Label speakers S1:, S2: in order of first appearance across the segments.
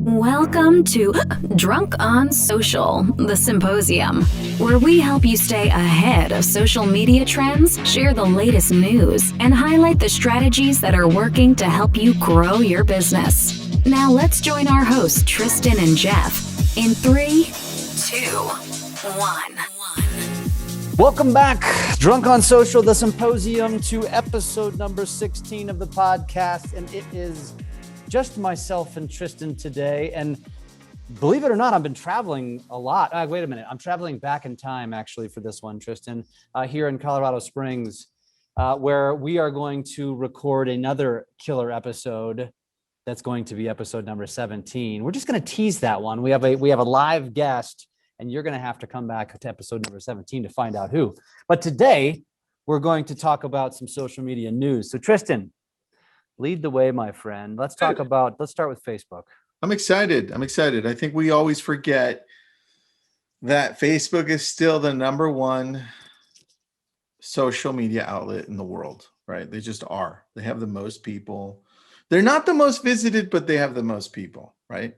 S1: Welcome to Drunk on Social, the Symposium, where we help you stay ahead of social media trends, share the latest news, and highlight the strategies that are working to help you grow your business. Now let's join our hosts, Tristan and Jeff, in 3, 2, 1.
S2: Welcome back, Drunk on Social, the Symposium, to episode number 16 of the podcast. And it is just myself and Tristan today. And believe it or not, I've been traveling a lot. Wait a minute. I'm traveling back in time, actually, for this one, Tristan, here in Colorado Springs, where we are going to record another killer episode. That's going to be episode number 17. We're just going to tease that one. We have a live guest, and you're going to have to come back to episode number 17 to find out who. But today, we're going to talk about some social media news. So Tristan, lead the way, my friend. Let's start with Facebook.
S3: I'm excited. I think we always forget that Facebook is still the number one social media outlet in the world, right? They just are. They have the most people. They're not the most visited, but they have the most people, right?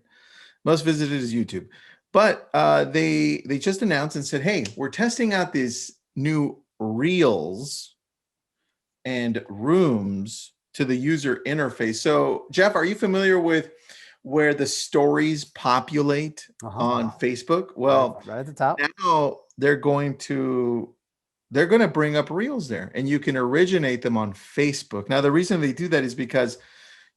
S3: Most visited is YouTube. But they just announced and said, hey, we're testing out these new Reels and Rooms to the user interface. So, Jeff, are you familiar with where the stories populate on Facebook? Well,
S2: right at the top.
S3: Now they're going to bring up Reels there, and you can originate them on Facebook. Now, the reason they do that is because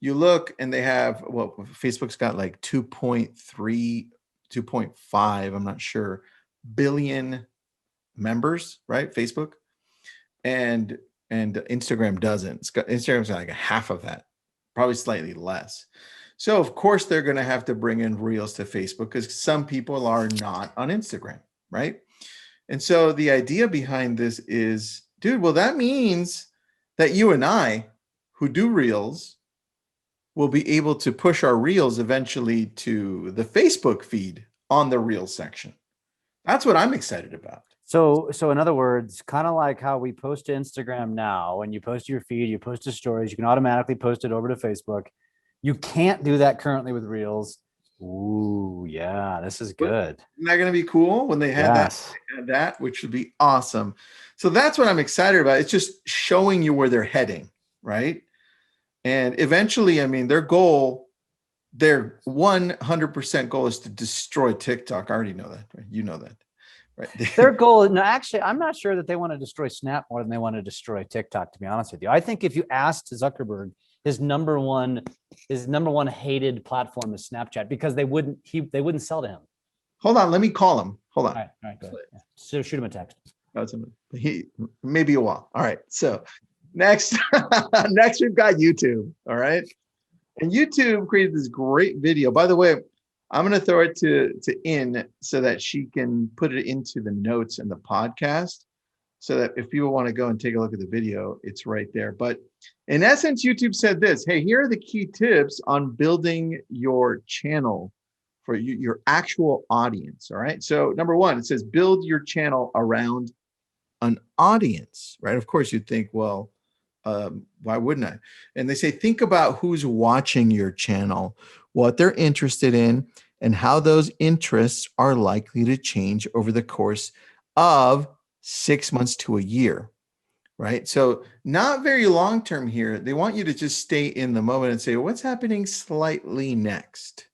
S3: you look and they have, well, Facebook's got like 2.3, 2.5, I'm not sure, billion members, right? Facebook. And Instagram doesn't. Instagram's got like a half of that, probably slightly less. So of course they're going to have to bring in Reels to Facebook because some people are not on Instagram, right? And so the idea behind this is, dude, well, that means that you and I who do Reels will be able to push our Reels eventually to the Facebook feed on the Reels section. That's what I'm excited about.
S2: So in other words, kind of like how we post to Instagram now, when you post your feed, you post to stories, you can automatically post it over to Facebook. You can't do that currently with Reels. Ooh, yeah, this is good.
S3: Isn't that going to be cool when they had that, which would be awesome. So that's what I'm excited about. It's just showing you where they're heading, right? And eventually, I mean, their 100% goal is to destroy TikTok. I already know that, right? You know that. Right.
S2: Their goal, no, actually, I'm not sure that they want to destroy Snap more than they want to destroy TikTok, to be honest with you. I think if you asked Zuckerberg, his number one hated platform is Snapchat, because they wouldn't sell to him.
S3: Hold on, let me call him. Hold on.
S2: All right, go ahead. Yeah. So shoot him a text.
S3: He maybe a while. All right. So next we've got YouTube. All right. And YouTube created this great video. By the way, I'm going to throw it to In so that she can put it into the notes in the podcast, so that if people want to go and take a look at the video, it's right there. But in essence, YouTube said this: hey, here are the key tips on building your channel for your actual audience. All right. So number one, it says build your channel around an audience, right? Of course, you'd think, well, why wouldn't I? And they say, think about who's watching your channel, what they're interested in, and how those interests are likely to change over the course of 6 months to a year, right? So not very long-term here. They want you to just stay in the moment and say, what's happening slightly next?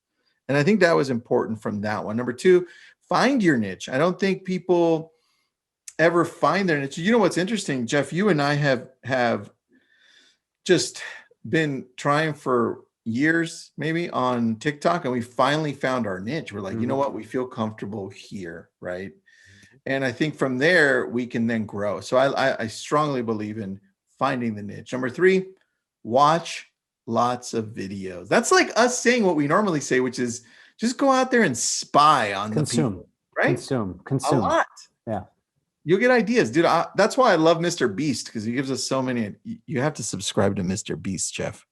S3: And I think that was important from that one. Number two, find your niche. I don't think people ever find their niche. You know what's interesting, Jeff? You and I have just been trying for years, maybe, on TikTok, and we finally found our niche. We're like, you know what? We feel comfortable here, right? And I think from there we can then grow. So I strongly believe in finding the niche. Number three, watch lots of videos. That's like us saying what we normally say, which is just go out there and spy on the people, right? Consume a lot.
S2: Yeah.
S3: You'll get ideas, dude. That's why I love Mr. Beast, because he gives us so many. You have to subscribe to Mr. Beast, Jeff.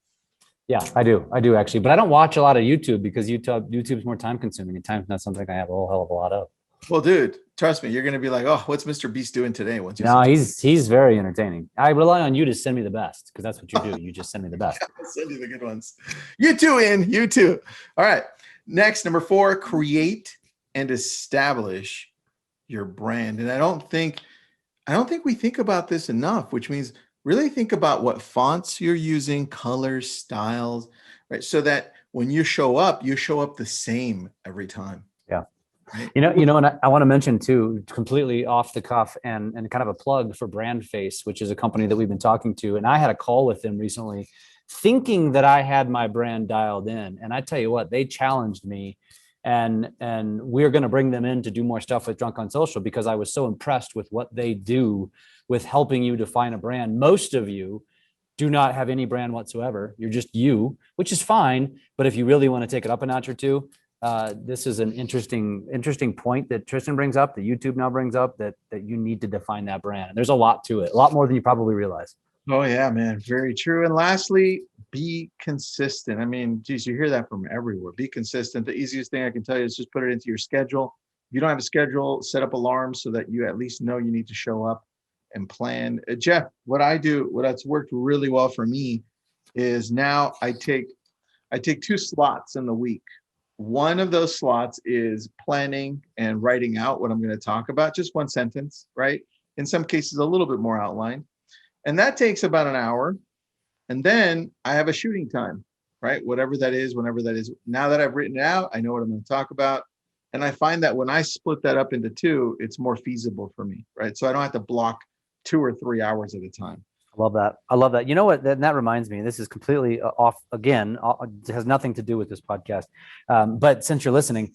S2: Yeah, I do actually, but I don't watch a lot of YouTube because YouTube's more time consuming, and time's not something I have a whole hell of a lot of.
S3: Well, dude, trust me, you're going to be like, oh, what's Mr. Beast doing today? Once you
S2: No, he's very entertaining. I rely on you to send me the best because that's what you do. You just send me the best.
S3: I'll send you the good ones. You too, in you too. All right. Next, number 4, create and establish your brand. And I don't think we think about this enough, which means really think about what fonts you're using, colors, styles, right? So that when you show up the same every time.
S2: Yeah.
S3: Right?
S2: You know, and I want to mention too, completely off the cuff and kind of a plug for BrandFace, which is a company that we've been talking to. And I had a call with them recently thinking that I had my brand dialed in. And I tell you what, they challenged me and we're going to bring them in to do more stuff with Drunk on Social because I was so impressed with what they do with helping you define a brand. Most of you do not have any brand whatsoever. You're just you, which is fine. But if you really want to take it up a notch or two, this is an interesting point that Tristan brings up, that YouTube now brings up, that you need to define that brand. And there's a lot to it, a lot more than you probably realize.
S3: Oh yeah, man. Very true. And lastly, be consistent. I mean, geez, you hear that from everywhere. Be consistent. The easiest thing I can tell you is just put it into your schedule. If you don't have a schedule, set up alarms so that you at least know you need to show up and plan. Jeff, what that's worked really well for me is now I take 2 slots in the week. One of those slots is planning and writing out what I'm going to talk about, just one sentence, right? In some cases, a little bit more outline. And that takes about an hour. And then I have a shooting time, right? Whatever that is, whenever that is. Now that I've written it out, I know what I'm going to talk about. And I find that when I split that up into 2, it's more feasible for me, right? So I don't have to block 2 or 3 hours at a time.
S2: I love that. You know what? That reminds me, this is completely off again. It has nothing to do with this podcast. But since you're listening,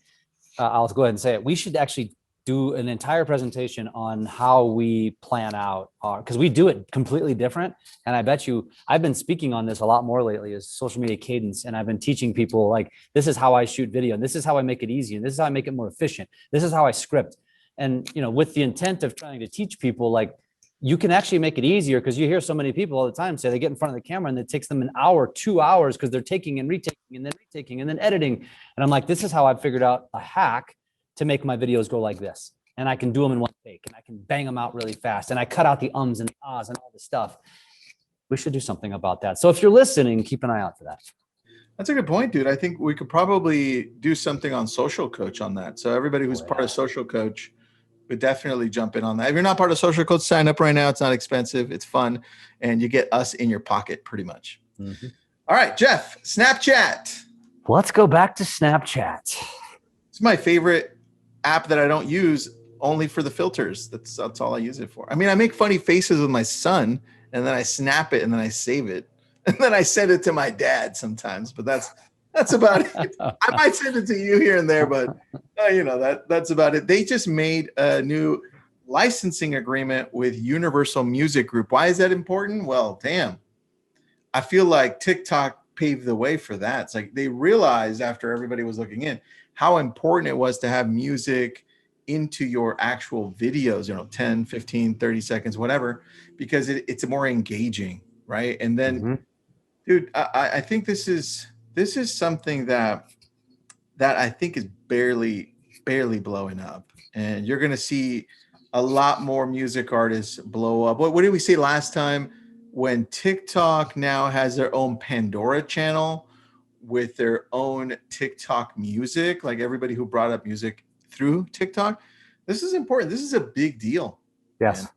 S2: I'll go ahead and say it. We should actually do an entire presentation on how we plan out because we do it completely different. And I bet you I've been speaking on this a lot more lately as social media cadence. And I've been teaching people like, this is how I shoot video. And this is how I make it easy. And this is how I make it more efficient. This is how I script. And, you know, with the intent of trying to teach people, like, you can actually make it easier because you hear so many people all the time say they get in front of the camera and it takes them an hour, 2 hours because they're taking and retaking and then editing. And I'm like, this is how I've figured out a hack to make my videos go like this. And I can do them in one take and I can bang them out really fast. And I cut out the ums and ahs and all the stuff. We should do something about that. So if you're listening, keep an eye out for that.
S3: That's a good point, dude. I think we could probably do something on Social Coach on that. So everybody who's part of Social Coach would definitely jump in on that. If you're not part of Social Coach, sign up right now. It's not expensive. It's fun. And you get us in your pocket pretty much. Mm-hmm. All right, Jeff, Snapchat.
S2: Let's go back to Snapchat.
S3: It's my favorite app that I don't use only for the filters. That's all I use it for. I mean, I make funny faces with my son and then I snap it and then I save it. And then I send it to my dad sometimes, but that's about it. I might send it to you here and there, but that's about it. They just made a new licensing agreement with Universal Music Group. Why is that important? Well, damn. I feel like TikTok paved the way for that. It's like they realized after everybody was looking in how important it was to have music into your actual videos, 10, 15, 30 seconds, whatever, because it's more engaging, right? And then, dude, I think this is something that I think is barely blowing up. And you're going to see a lot more music artists blow up. What did we say last time? When TikTok now has their own Pandora channel with their own TikTok music, like everybody who brought up music through TikTok, this is important. This is a big deal.
S2: Yes. Man.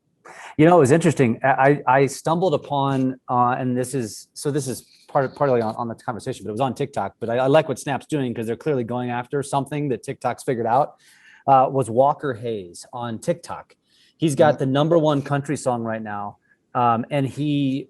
S2: You know, it was interesting. I stumbled upon, and this is partly on the conversation, but it was on TikTok. But I like what Snap's doing because they're clearly going after something that TikTok's figured out. Was Walker Hayes on TikTok. He's got the #1 country song right now, and he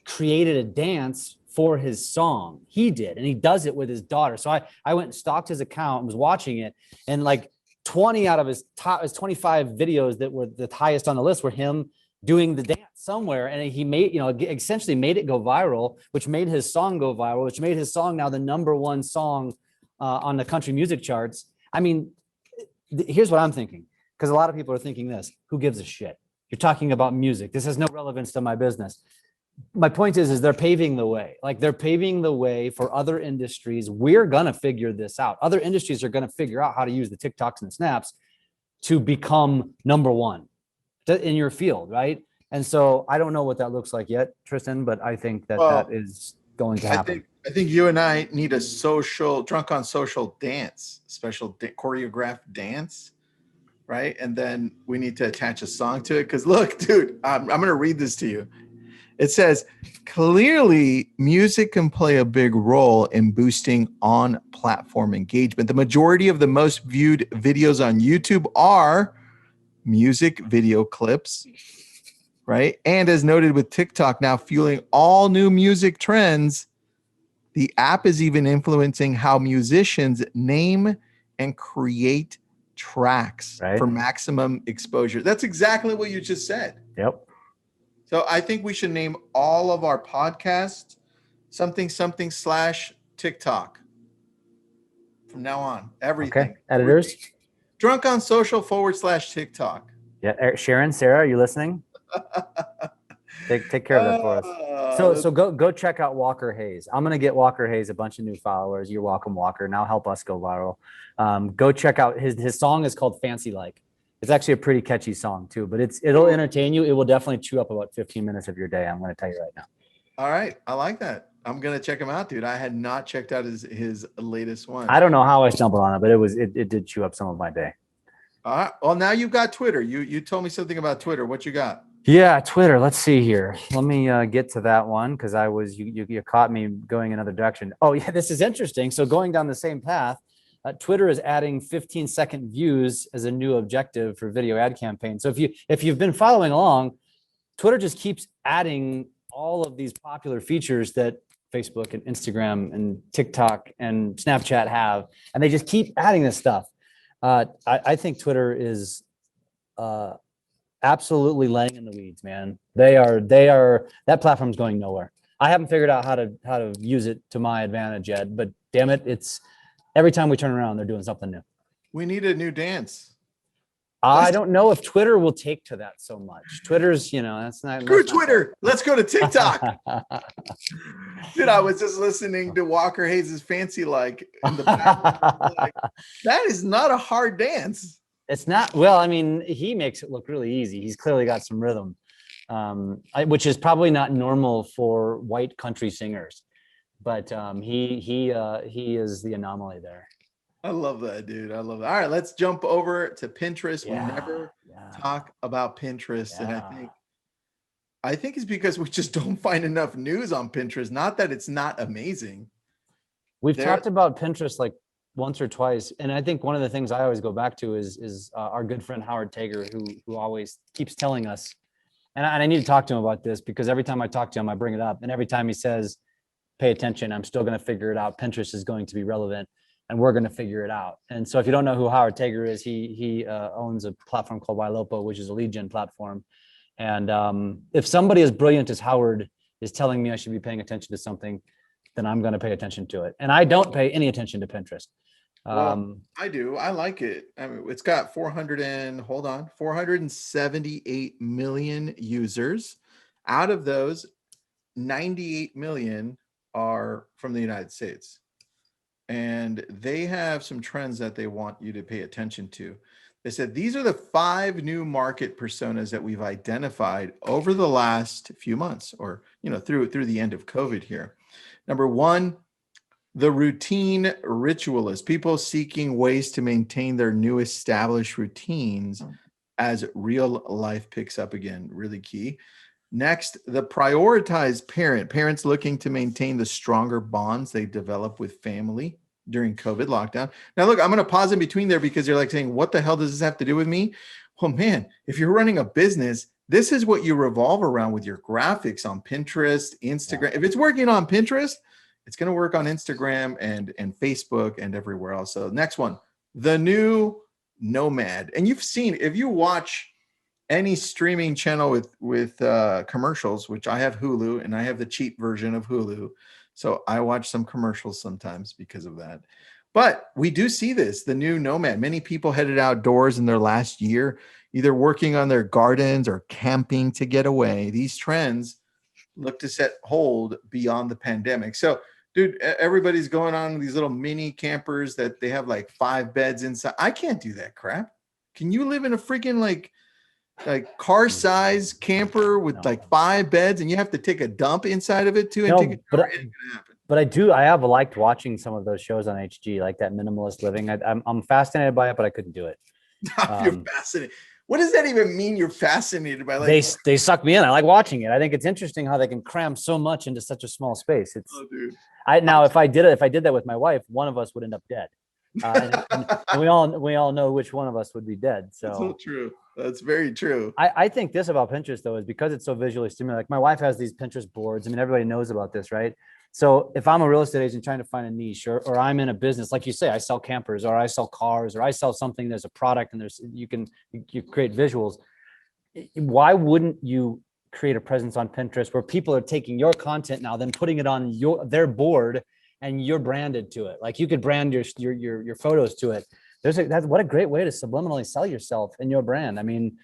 S2: created a dance for his song. He did, and he does it with his daughter. So I went and stalked his account and was watching it, and like 20 out of his 25 videos that were the highest on the list were him doing the dance somewhere. And he made, essentially made it go viral, which made his song go viral, which made his song now the #1 song on the country music charts. I mean, here's what I'm thinking, because a lot of people are thinking this: who gives a shit? You're talking about music. This has no relevance to my business. My point is they're paving the way. Like, they're paving the way for other industries. We're going to figure this out. Other industries are going to figure out how to use the TikToks and the Snaps. to become number one in your field, right? And so I don't know what that looks like yet, Tristan, but I think that
S3: Well,
S2: that is going to happen.
S3: I think you and I need a drunk on social dance, choreographed dance, right? And then we need to attach a song to it. Because look, dude, I'm going to read this to you. It says, clearly, music can play a big role in boosting on-platform engagement. The majority of the most viewed videos on YouTube are music video clips, right? And as noted with TikTok now fueling all new music trends, the app is even influencing how musicians name and create tracks for maximum exposure. That's exactly what you just said.
S2: Yep.
S3: So I think we should name all of our podcasts something /TikTok from now on. Everything.
S2: Okay. Editors.
S3: Drunk on social /TikTok.
S2: Yeah. Sharon, Sarah, are you listening? Take care of that for us. So go check out Walker Hayes. I'm gonna get Walker Hayes a bunch of new followers. You're welcome, Walker. Now help us go viral. Go check out his song is called Fancy Like. It's actually a pretty catchy song too, but it'll entertain you. It will definitely chew up about 15 minutes of your day. I'm going to tell you right now.
S3: All right. I like that. I'm going to check him out, dude. I had not checked out his latest one.
S2: I don't know how I stumbled on it, but it did chew up some of my day.
S3: All right. Well, now you've got Twitter. You told me something about Twitter. What you got?
S2: Yeah, Twitter. Let's see here. Let me get to that one because you caught me going another direction. Oh yeah, this is interesting. So going down the same path, Twitter is adding 15-second views as a new objective for video ad campaigns. So if you've been following along, Twitter just keeps adding all of these popular features that Facebook and Instagram and TikTok and Snapchat have, and they just keep adding this stuff. I think Twitter is absolutely laying in the weeds, man. They are that platform's going nowhere. I haven't figured out how to use it to my advantage yet, but damn it, it's every time we turn around, they're doing something new.
S3: We need a new dance.
S2: I don't know if Twitter will take to that so much. Twitter's, that's not.
S3: Screw Twitter. Let's go to TikTok. Dude, I was just listening to Walker Hayes' Fancy Like in the back. That is not a hard dance.
S2: It's not. Well, I mean, he makes it look really easy. He's clearly got some rhythm, which is probably not normal for white country singers. But he is the anomaly there.
S3: I love that, dude. I love that. All right, let's jump over to Pinterest. We never talk about Pinterest, and I think it's because we just don't find enough news on Pinterest. Not that it's not amazing.
S2: We've talked about Pinterest like once or twice, and I think one of the things I always go back to is our good friend Howard Tager, who always keeps telling us, and I need to talk to him about this because every time I talk to him, I bring it up, and every time he says, "Pay attention, I'm still going to figure it out. Pinterest is going to be relevant." And we're going to figure it out. And so if you don't know who Howard Tager is, he owns a platform called Ylopo, which is a lead gen platform. And if somebody as brilliant as Howard is telling me I should be paying attention to something, then I'm going to pay attention to it. And I don't pay any attention to Pinterest.
S3: Well, I do. I like it. I mean, it's got 478 million users. Out of those, 98 million are from the United States. And they have some trends that they want you to pay attention to. They said, these are the 5 new market personas that we've identified over the last few months or, through the end of COVID here. Number 1, the routine ritualist, people seeking ways to maintain their new established routines as real life picks up again, really key. Next, the prioritized parent, parents looking to maintain the stronger bonds they develop with family during COVID lockdown. Now, look, I'm going to pause in between there because you're like saying, what the hell does this have to do with me? Well, man, if you're running a business, this is what you revolve around with your graphics on Pinterest, Instagram. If it's working on Pinterest, it's going to work on Instagram and Facebook and everywhere else. So next one, the new nomad. And you've seen, if you watch any streaming channel with commercials, which I have Hulu and I have the cheap version of Hulu. So I watch some commercials sometimes because of that. But we do see this, the new nomad. Many people headed outdoors in their last year, either working on their gardens or camping to get away. These trends look to set hold beyond the pandemic. So, dude, everybody's going on these little mini campers that they have like 5 beds inside. I can't do that crap. Can you live in a freaking like car size camper with like 5 beds and you have to take a dump inside of it too and take a shower? It ain't gonna happen.
S2: But I have liked watching some of those shows on HG, like that minimalist living. I'm fascinated by it, but I couldn't do it.
S3: You're fascinated. What does that even mean? You're fascinated by like
S2: they suck me in. I like watching it. I think it's interesting how they can cram so much into such a small space. It's
S3: dude.
S2: If I did that with my wife, one of us would end up dead. And we all know which one of us would be dead. So
S3: that's so true. That's very true.
S2: I think this about Pinterest though is because it's so visually stimulating. Like my wife has these Pinterest boards. I mean, everybody knows about this, right? So if I'm a real estate agent trying to find a niche, or I'm in a business, like you say, I sell campers, or I sell cars, or I sell something, there's a product and you create visuals. Why wouldn't you create a presence on Pinterest where people are taking your content now, then putting it on their board and you're branded to it? Like you could brand your photos to it. What a great way to subliminally sell yourself and your brand. I mean,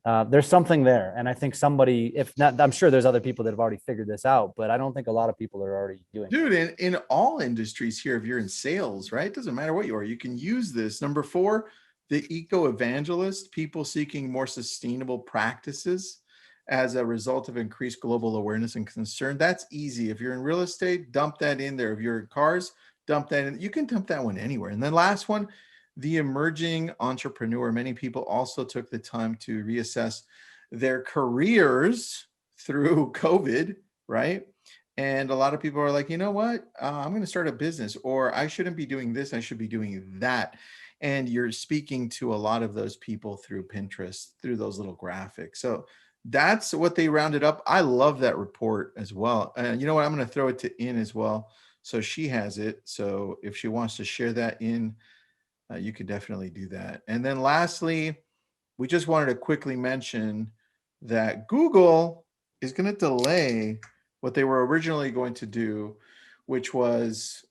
S2: there's something there. And I think somebody, if not, I'm sure there's other people that have already figured this out, but I don't think a lot of people are already doing it.
S3: Dude, in all industries here, if you're in sales, right? It doesn't matter what you are, you can use this. Number 4, the eco-evangelist, people seeking more sustainable practices as a result of increased global awareness and concern. That's easy. If you're in real estate, dump that in there. If you're in cars, dump that in. You can dump that one anywhere. And then last one, the emerging entrepreneur. Many people also took the time to reassess their careers through COVID, right? And a lot of people are like, you know what? I'm going to start a business, or I shouldn't be doing this. I should be doing that. And you're speaking to a lot of those people through Pinterest, through those little graphics. So that's what they rounded up. I love that report as well. And you know what? I'm going to throw it to In as well. So she has it. So if she wants to share that in, you could definitely do that. And then lastly, we just wanted to quickly mention that Google is going to delay what they were originally going to do, which was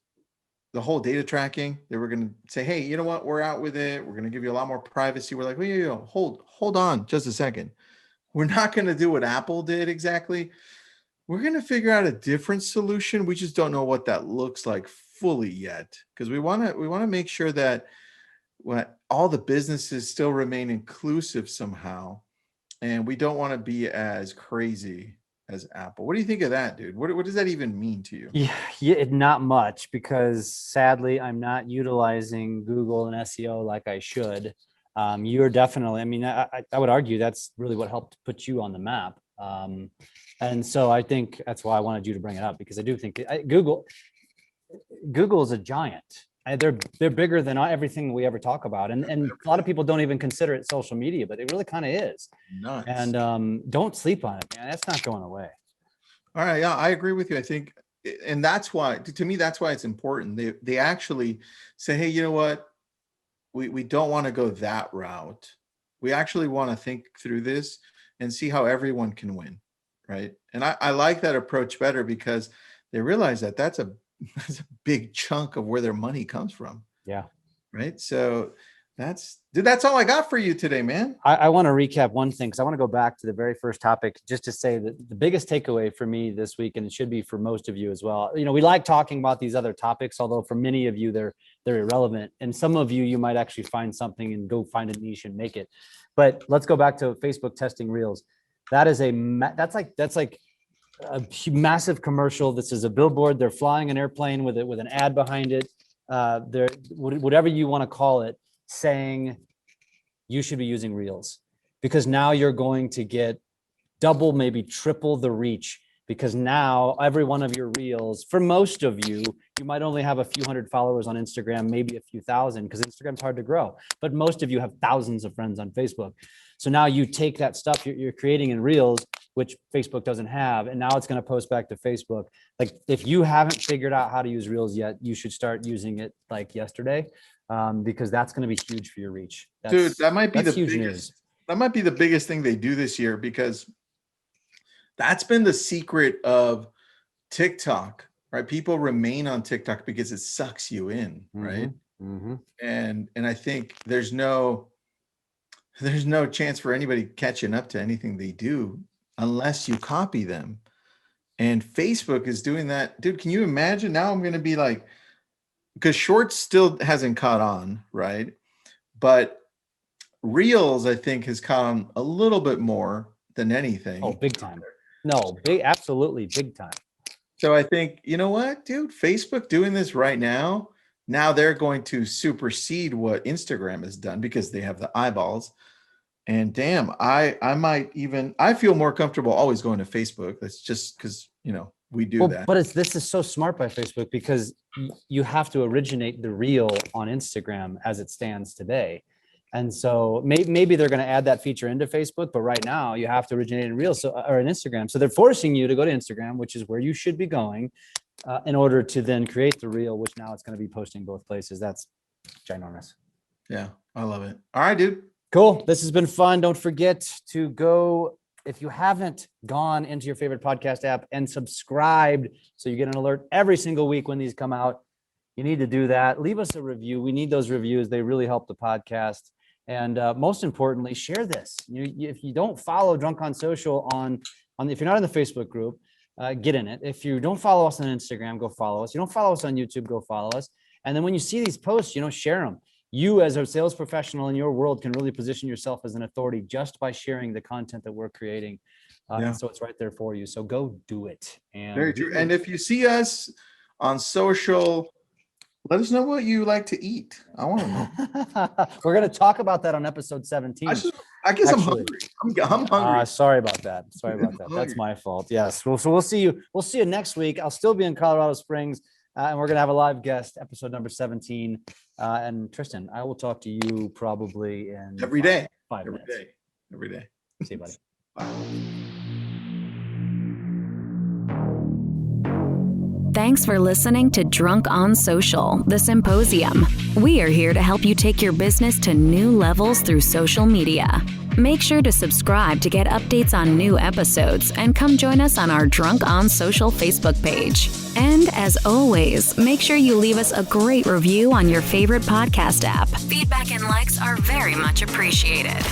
S3: the whole data tracking. They were going to say, hey, you know what? We're out with it. We're going to give you a lot more privacy. We're like, wait, hold on just a second. We're not going to do what Apple did exactly. We're going to figure out a different solution. We just don't know what that looks like fully yet, because we want to make sure that all the businesses still remain inclusive somehow, and we don't want to be as crazy as Apple. What do you think of that, dude? What does that even mean to you?
S2: Yeah, not much, because sadly I'm not utilizing Google and SEO like I should. You're definitely, I mean, I would argue that's really what helped put you on the map. And so I think that's why I wanted you to bring it up, because I do think Google is a giant. They're bigger than everything we ever talk about. And a lot of people don't even consider it social media, but it really kind of is.
S3: Nuts.
S2: And don't sleep on it, man. That's not going away.
S3: All right. Yeah, I agree with you. I think, and that's why, to me, that's why it's important. They actually say, hey, you know what? We don't want to go that route. We actually want to think through this and see how everyone can win. Right. And I like that approach better, because they realize that that's a big chunk of where their money comes from.
S2: Yeah.
S3: Right. So that's all I got for you today, man.
S2: I want to recap one thing, because I want to go back to the very first topic, just to say that the biggest takeaway for me this week, and it should be for most of you as well, you know, we like talking about these other topics, although for many of you, they're irrelevant. And some of you might actually find something and go find a niche and make it. But let's go back to Facebook testing Reels. That's like a massive commercial. This is a billboard. They're flying an airplane with an ad behind it. They're whatever you want to call it, saying you should be using Reels, because now you're going to get double, maybe triple the reach, because now every one of your Reels, for most of you, you might only have a few hundred followers on Instagram, maybe a few thousand, because Instagram's hard to grow, but most of you have thousands of friends on Facebook. So now you take that stuff you're creating in Reels, which Facebook doesn't have, and now it's going to post back to Facebook. Like, if you haven't figured out how to use Reels yet, you should start using it like yesterday, because that's going to be huge for your reach.
S3: Dude, that might be the
S2: huge
S3: biggest
S2: news.
S3: That might be the biggest thing they do this year, because that's been the secret of TikTok, right? People remain on TikTok because it sucks you in, right?
S2: Mm-hmm.
S3: And I think there's no chance for anybody catching up to anything they do unless you copy them. And Facebook is doing that. Dude, can you imagine? Now I'm going to be like, because Shorts still hasn't caught on, right? But Reels, I think, has come a little bit more than anything.
S2: Oh, big time. No, absolutely big time.
S3: So I think, you know what, dude, Facebook doing this right now they're going to supersede what Instagram has done because they have the eyeballs. And damn, I feel more comfortable always going to Facebook. That's just because, we do that.
S2: But this is so smart by Facebook because you have to originate the reel on Instagram as it stands today. And so maybe they're going to add that feature into Facebook, but right now you have to originate in Reels or in Instagram. So they're forcing you to go to Instagram, which is where you should be going in order to then create the reel, which now it's going to be posting both places. That's ginormous.
S3: Yeah, I love it. All right, dude.
S2: Cool. This has been fun. Don't forget to go, if you haven't gone into your favorite podcast app and subscribed so you get an alert every single week when these come out, you need to do that. Leave us a review. We need those reviews. They really help the podcast. And most importantly, share this. If you don't follow Drunk on Social if you're not in the Facebook group, get in it. If you don't follow us on Instagram, go follow us. You don't follow us on YouTube, go follow us. And then when you see these posts, share them. You as a sales professional in your world can really position yourself as an authority just by sharing the content that we're creating. And so it's right there for you. So go do it. And
S3: very true. And if you see us on social, let us know what you like to eat. I want to know.
S2: We're going to talk about that on episode 17.
S3: I guess I'm hungry. I'm hungry.
S2: Sorry about that. That's my fault. Yes. So we'll see you. We'll see you next week. I'll still be in Colorado Springs, and we're going to have a live guest, episode number 17. And Tristan, I will talk to you probably in
S3: every day.
S2: 5 minutes.
S3: Every day.
S2: See you, buddy.
S3: Bye.
S1: Thanks for listening to Drunk on Social, the Symposium. We are here to help you take your business to new levels through social media. Make sure to subscribe to get updates on new episodes and come join us on our Drunk on Social Facebook page. And as always, make sure you leave us a great review on your favorite podcast app. Feedback and likes are very much appreciated.